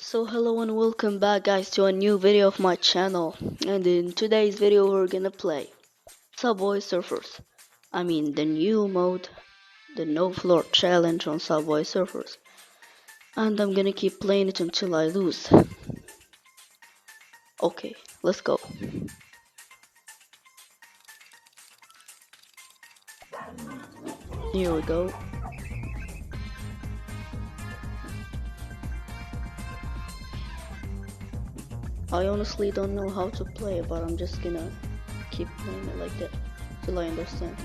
So hello and welcome back guys to a new video of my channel, and in today's video we're gonna play Subway Surfers. I mean the new mode, the no floor challenge on Subway Surfers, and I'm gonna keep playing it until I lose. Okay, let's go. Here we go. I honestly don't know how to play it, but I'm just gonna keep playing it like that till I understand.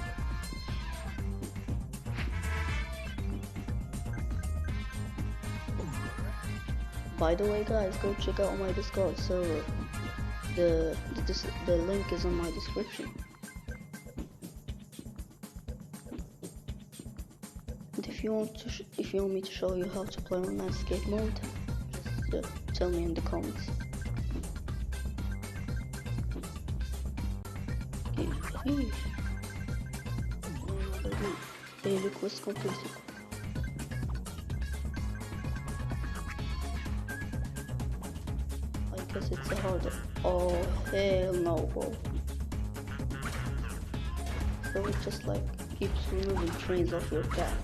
By the way guys, go check out my Discord server. The link is in my description. And if you want me to show you how to play on landscape mode, just tell me in the comments. Hey, request completed. I guess it's a harder. Oh hell no, bro. So it just like keeps removing trains off your path.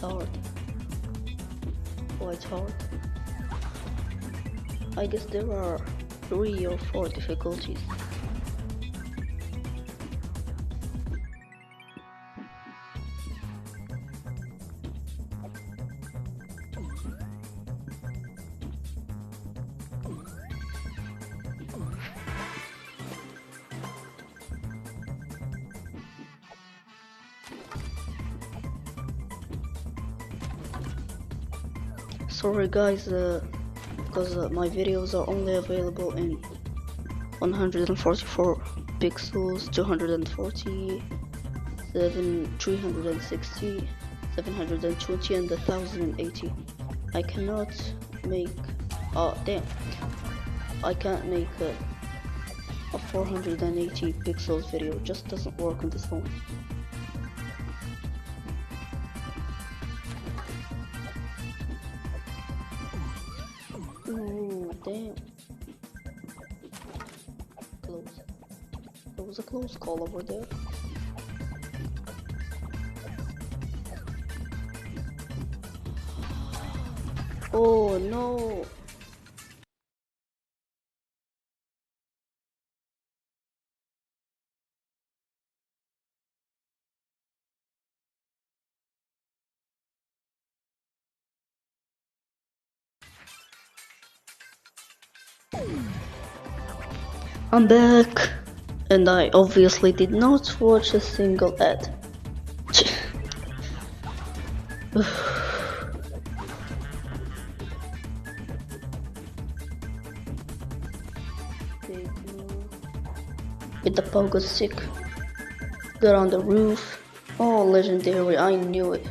Hard. Quite hard. I guess there are 3 or 4 difficulties. Sorry guys, because my videos are only available in 144 pixels, 240, 360, 720 and 1080. I cannot make, damn, I can't make a 480 pixels video. It just doesn't work on this phone. Ooh, damn. Close. There was a close call over there. Oh no. I'm back, and I obviously did not watch a single ad. Get the pogo stick. Get on the roof. Oh, legendary! I knew it.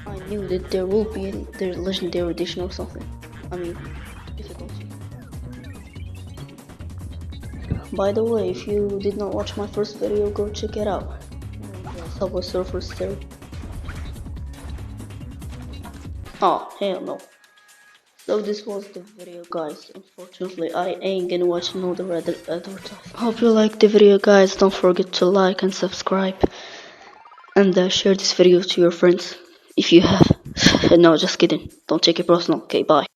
I knew that there will be the legendary edition or something. I mean, difficulty. By the way, if you did not watch my first video, go check it out. Subway Surfers 3. Oh, hell no. So this was the video guys. Unfortunately, I ain't gonna watch another advertisement. Hope you liked the video guys. Don't forget to like and subscribe. And share this video to your friends if you have. No, just kidding. Don't take it personal. Okay, bye.